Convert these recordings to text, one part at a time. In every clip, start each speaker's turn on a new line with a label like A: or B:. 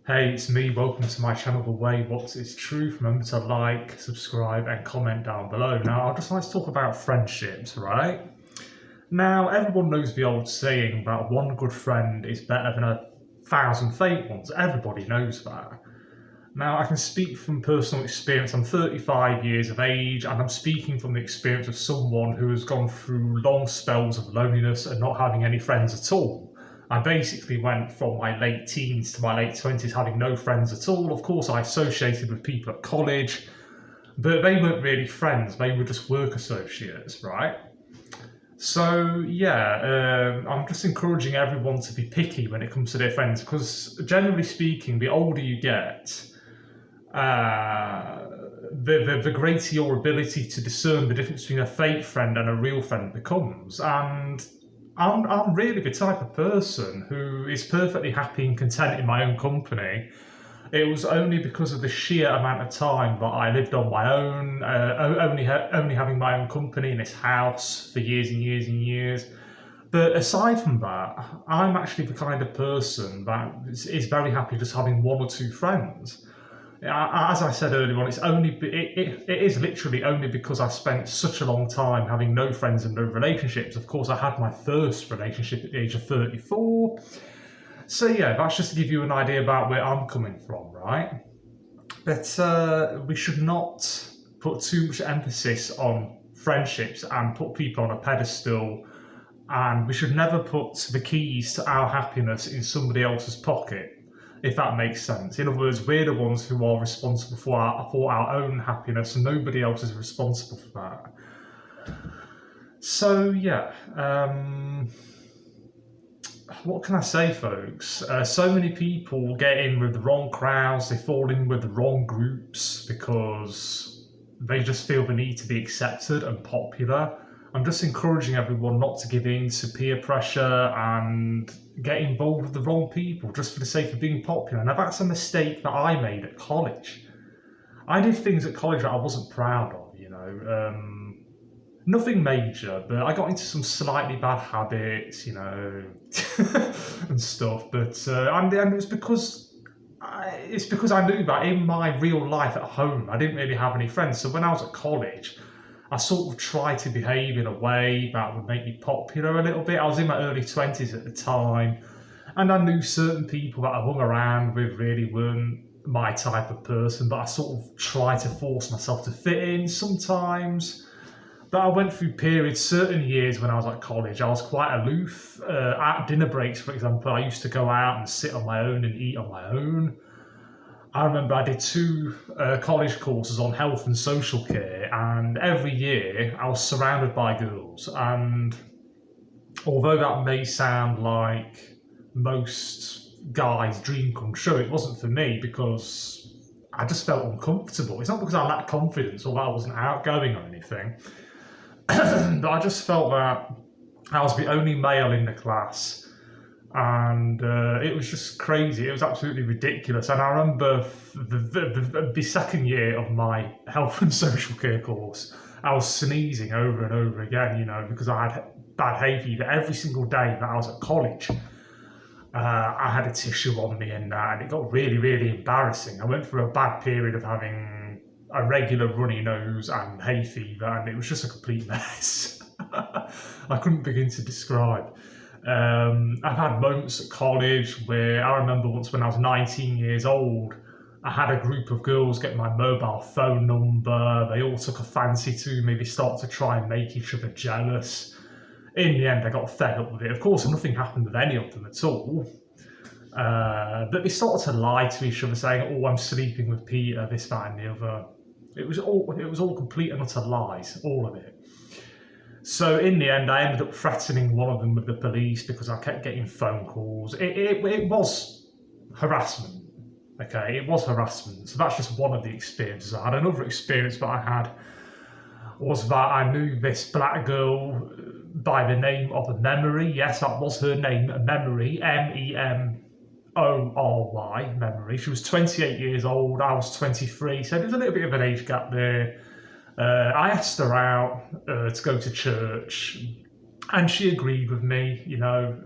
A: Hey, it's me. Welcome to my channel, The Way What Is Truth. Remember to like, subscribe, and comment down below. Now, I'd just like to talk about friendships, right? Now, everyone knows the old saying that one good friend is better than 1,000 fake ones. Everybody knows that. Now, I can speak from personal experience. I'm 35 years of age, and I'm speaking from the experience of someone who has gone through long spells of loneliness and not having any friends at all. I basically went from my late teens to my late 20s having no friends at all. Of course, I associated with people at college, but they weren't really friends, they were just work associates, right? So, yeah, I'm just encouraging everyone to be picky when it comes to their friends because, generally speaking, the older you get, uh, the greater your ability to discern the difference between a fake friend and a real friend becomes. And I'm really the type of person who is perfectly happy and content in my own company. It was only because of the sheer amount of time that I lived on my own, only having my own company in this house for years and years and years. But aside from that, I'm actually the kind of person that is very happy just having one or two friends. As I said earlier on, it is literally only because I spent such a long time having no friends and no relationships. Of course, I had my first relationship at the age of 34. So yeah, that's just to give you an idea about where I'm coming from, right? But we should not put too much emphasis on friendships and put people on a pedestal. And we should never put the keys to our happiness in somebody else's pocket, if that makes sense. In other words, we're the ones who are responsible for our own happiness, and nobody else is responsible for that. So, yeah, what can I say, folks? So many people get in with the wrong crowds, they fall in with the wrong groups because they just feel the need to be accepted and popular. I'm just encouraging everyone not to give in to peer pressure and get involved with the wrong people just for the sake of being popular. Now, that's a mistake that I made at college. I did things at college that I wasn't proud of, you know. Nothing major, but I got into some slightly bad habits, you know, and stuff. But and it was because I knew that in my real life at home, I didn't really have any friends. So when I was at college, I sort of tried to behave in a way that would make me popular a little bit. I was in my early 20s at the time, and I knew certain people that I hung around with really weren't my type of person, but I sort of tried to force myself to fit in sometimes. But I went through periods, certain years when I was at college, I was quite aloof. At dinner breaks, for example, I used to go out and sit on my own and eat on my own. I remember I did two college courses on health and social care, and every year I was surrounded by girls. And although that may sound like most guys' dream come true, it wasn't for me because I just felt uncomfortable. It's not because I lacked confidence or that I wasn't outgoing or anything, but I just felt that I was the only male in the class, and it was just crazy. It was absolutely ridiculous. And I remember the second year of my health and social care course, I was sneezing over and over again, you know, because I had bad hay fever every single day that I was at college. I had a tissue on me and it got really, really embarrassing. I went through a bad period of having a regular runny nose and hay fever, and it was just a complete mess. I couldn't begin to describe. I've had moments at college where I remember once when I was 19 years old, I had a group of girls get my mobile phone number. They all took a fancy to me. They started to try and make each other jealous. In the end, I got fed up with it. Of course, nothing happened with any of them at all. But they started to lie to each other, saying, "Oh, I'm sleeping with Peter," this, that, and the other. It was all complete and utter lies, all of it. So in the end, I ended up threatening one of them with the police because I kept getting phone calls. It was harassment. Okay, it was harassment. So that's just one of the experiences I had. Another experience that I had was that I knew this black girl by the name of Memory. Yes, that was her name, Memory, Memory, Memory. She was 28 years old, I was 23, so there's a little bit of an age gap there. I asked her out to go to church. And she agreed with me, you know.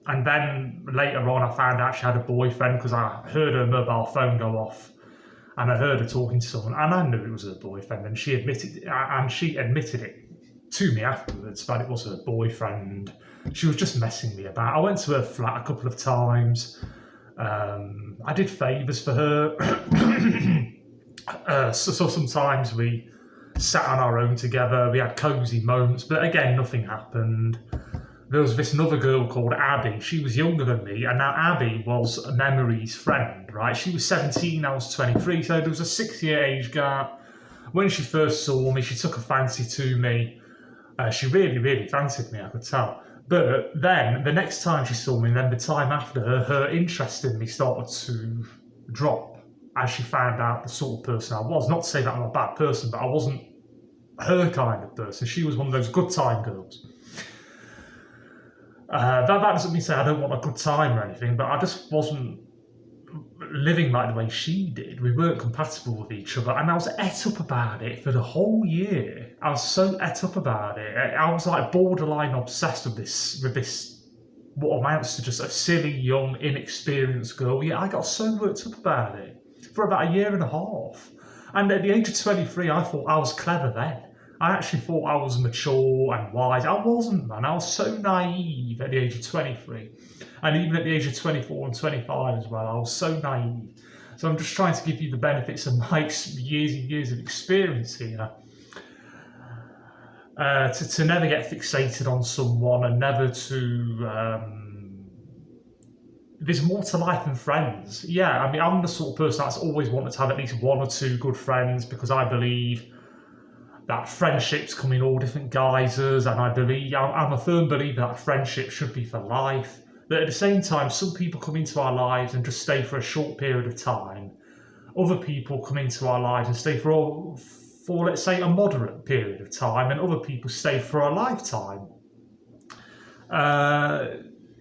A: And then later on, I found out she had a boyfriend because I heard her mobile phone go off, and I heard her talking to someone, and I knew it was her boyfriend, and she admitted it to me afterwards that it was her boyfriend. She was just messing me about. I went to her flat a couple of times. I did favours for her. So sometimes we sat on our own together. We had cosy moments, but again, nothing happened. There was this other girl called Abby. She was younger than me, and now Abby was Memory's friend, right? She was 17, I was 23, so there was a 6-year age gap. When she first saw me, she took a fancy to me. She really, really fancied me, I could tell. But then, the next time she saw me, and then the time after, her interest in me started to drop as she found out the sort of person I was. Not to say that I'm a bad person, but I wasn't her kind of person. She was one of those good time girls. That doesn't mean to say I don't want a good time or anything, but I just wasn't living like the way she did. We weren't compatible with each other, and I was et up about it for the whole year. I was so et up about it. I was like borderline obsessed with this what amounts to just a silly, young, inexperienced girl. Yeah, I got so worked up about it for about a year and a half. And at the age of 23, I thought I was clever then. I actually thought I was mature and wise. I wasn't, man. I was so naive at the age of 23. And even at the age of 24 and 25 as well, I was so naive. So I'm just trying to give you the benefits of my years and years of experience here. To never get fixated on someone, and never to... there's more to life than friends. Yeah, I mean, I'm the sort of person that's always wanted to have at least one or two good friends, because I believe that friendships come in all different guises, and I'm a firm believer that friendship should be for life. But at the same time, some people come into our lives and just stay for a short period of time. Other people come into our lives and stay for let's say, a moderate period of time, and other people stay for a lifetime.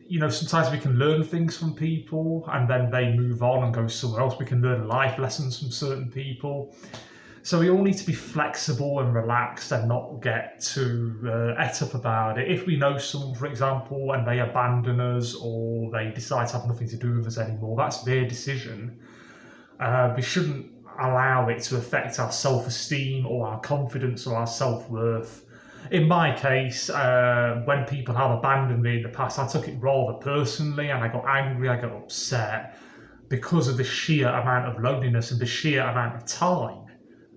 A: You know, sometimes we can learn things from people and then they move on and go somewhere else. We can learn life lessons from certain people. So we all need to be flexible and relaxed and not get too et up about it. If we know someone, for example, and they abandon us or they decide to have nothing to do with us anymore, that's their decision. We shouldn't allow it to affect our self-esteem or our confidence or our self-worth. In my case, when people have abandoned me in the past, I took it rather personally, and I got angry, I got upset because of the sheer amount of loneliness and the sheer amount of time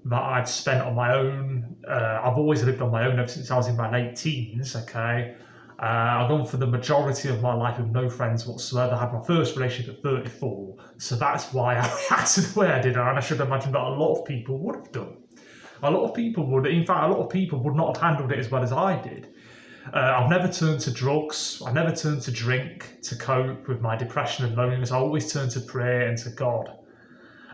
A: that I'd spent on my own. I've always lived on my own ever since I was in my late teens, okay? I've gone for the majority of my life with no friends whatsoever. I had my first relationship at 34, so that's why I reacted the way I did, and I should imagine that a lot of people would have done. A lot of people would, in fact, a lot of people would not have handled it as well as I did. I've never turned to drugs. I never turned to drink to cope with my depression and loneliness. I always turned to prayer and to God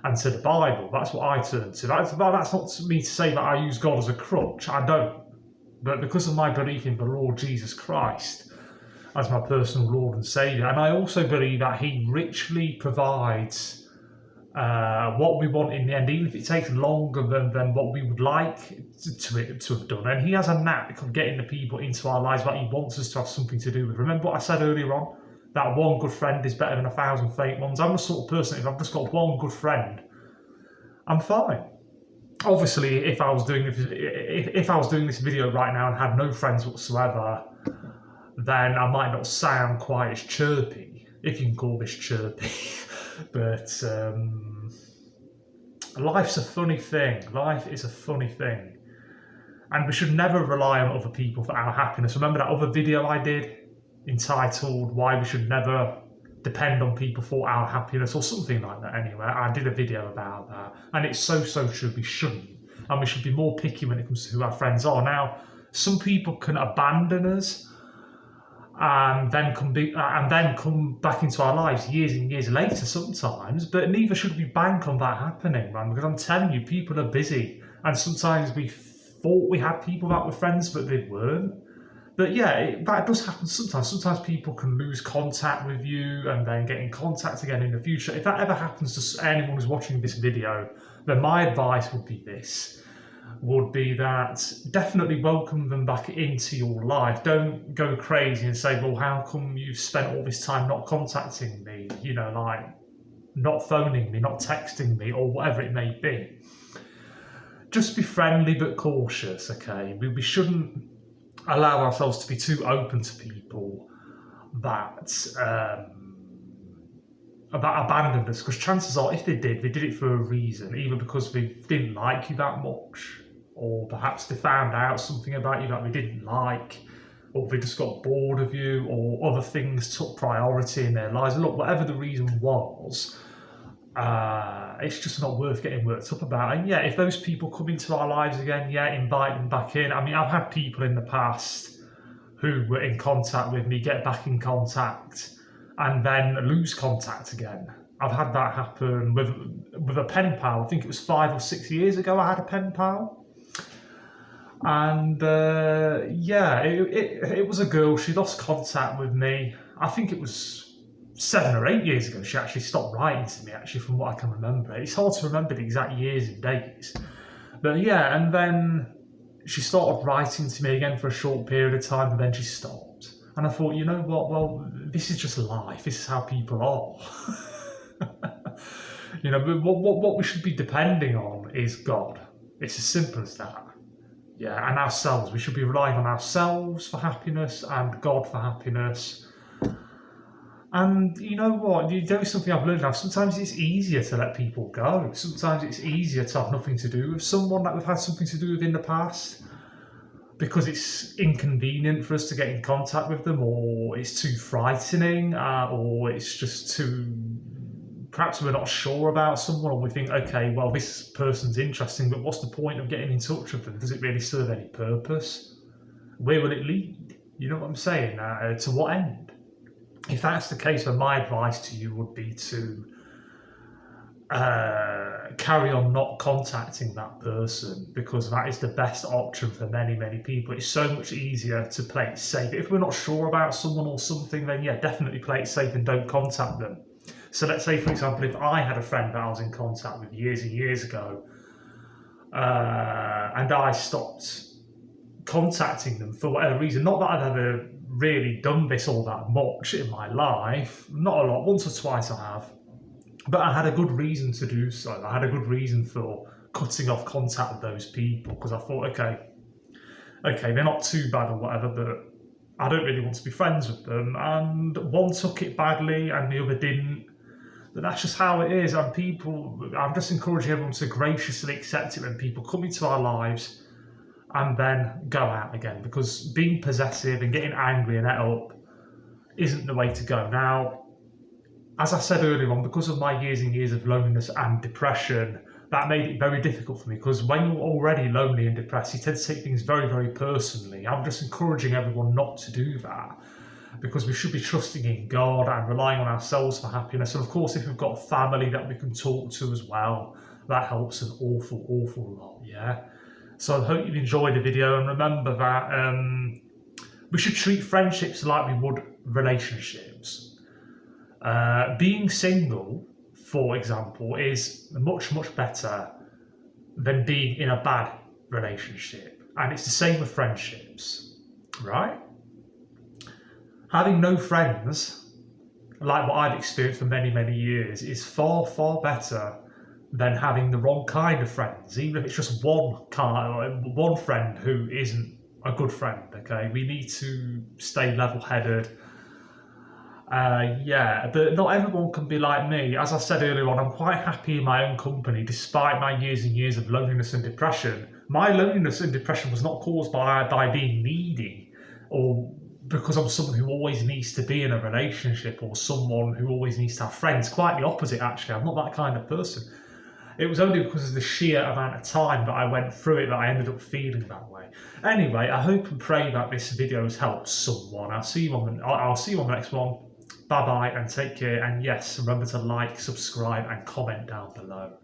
A: and to the Bible. That's what I turned to. That's not me to say that I use God as a crutch. I don't. But because of my belief in the Lord Jesus Christ as my personal Lord and Saviour, and I also believe that He richly provides what we want in the end, even if it takes longer than what we would like to have done. And He has a knack of getting the people into our lives that He wants us to have something to do with. Remember what I said earlier on? That one good friend is better than 1,000 fake ones. I'm the sort of person, if I've just got one good friend, I'm fine. Obviously, if I was doing this video right now and had no friends whatsoever, then I might not sound quite as chirpy, if you can call this chirpy. But life's a funny thing. Life is a funny thing. And we should never rely on other people for our happiness. Remember that other video I did entitled Why We Should Never Depend on People for Our Happiness, or something like that anyway. I did a video about that. And it's so true. We shouldn't. And we should be more picky when it comes to who our friends are. Now, some people can abandon us and then come back into our lives years and years later sometimes, but neither should we bank on that happening, man, because I'm telling you, people are busy, and sometimes we thought we had people that were friends, but they weren't. But yeah, that does happen sometimes. Sometimes people can lose contact with you and then get in contact again in the future. If that ever happens to anyone who's watching this video, then my advice would be this. would be that definitely welcome them back into your life. Don't go crazy and say, well, how come you've spent all this time not contacting me? You know, like not phoning me, not texting me, or whatever it may be. Just be friendly but cautious, okay? We shouldn't allow ourselves to be too open to people that abandoned us, because chances are, if they did it for a reason, either because they didn't like you that much, or perhaps they found out something about you that they didn't like, or they just got bored of you, or other things took priority in their lives. Look, whatever the reason was, it's just not worth getting worked up about. And yeah, if those people come into our lives again, yeah, invite them back in. I mean, I've had people in the past who were in contact with me get back in contact and then lose contact again. I've had that happen with a pen pal. I think it was 5 or 6 years ago I had a pen pal. And yeah, it was a girl. She lost contact with me. I think it was 7 or 8 years ago. She actually stopped writing to me, actually, from what I can remember. It's hard to remember the exact years and dates. But yeah, and then she started writing to me again for a short period of time, and then she stopped. And I thought, you know what, well, this is just life. This is how people are. You know, but what we should be depending on is God. It's as simple as that. Yeah, and ourselves. We should be relying on ourselves for happiness and God for happiness. And you know what? There is something I've learned now. Sometimes it's easier to let people go. Sometimes it's easier to have nothing to do with someone that we've had something to do with in the past, because it's inconvenient for us to get in contact with them, or it's too frightening, or it's just too... Perhaps we're not sure about someone, or we think, okay, well, this person's interesting, but what's the point of getting in touch with them? Does it really serve any purpose? Where will it lead? You know what I'm saying? To what end? If that's the case, then my advice to you would be to carry on not contacting that person, because that is the best option for many, many people. It's so much easier to play it safe. If we're not sure about someone or something, then yeah, definitely play it safe and don't contact them. So let's say, for example, if I had a friend that I was in contact with years and years ago, and I stopped contacting them for whatever reason, not that I've ever really done this all that much in my life, not a lot, once or twice I have, but I had a good reason to do so. I had a good reason for cutting off contact with those people, because I thought, okay, they're not too bad or whatever, but I don't really want to be friends with them. And one took it badly and the other didn't. But that's just how it is. And I'm just encouraging everyone to graciously accept it when people come into our lives and then go out again, because being possessive and getting angry and et up isn't the way to go. Now, as I said earlier on, because of my years and years of loneliness and depression, that made it very difficult for me, because when you're already lonely and depressed, you tend to take things very, very personally. I'm just encouraging everyone not to do that, because we should be trusting in God and relying on ourselves for happiness. And of course, if we've got family that we can talk to as well, that helps an awful, awful lot, yeah? So I hope you've enjoyed the video, and remember that we should treat friendships like we would relationships. Being single, for example, is much, much better than being in a bad relationship. And it's the same with friendships, right? Having no friends, like what I've experienced for many, many years, is far, far better than having the wrong kind of friends, even if it's just one friend who isn't a good friend, okay? We need to stay level-headed. Yeah, but not everyone can be like me. As I said earlier on, I'm quite happy in my own company, despite my years and years of loneliness and depression. My loneliness and depression was not caused by being needy, or because I'm someone who always needs to be in a relationship, or someone who always needs to have friends. Quite the opposite, actually. I'm not that kind of person. It was only because of the sheer amount of time that I went through it that I ended up feeling that way. Anyway, I hope and pray that this video has helped someone. I'll see you on the next one. Bye bye and take care. And yes, remember to like, subscribe, and comment down below.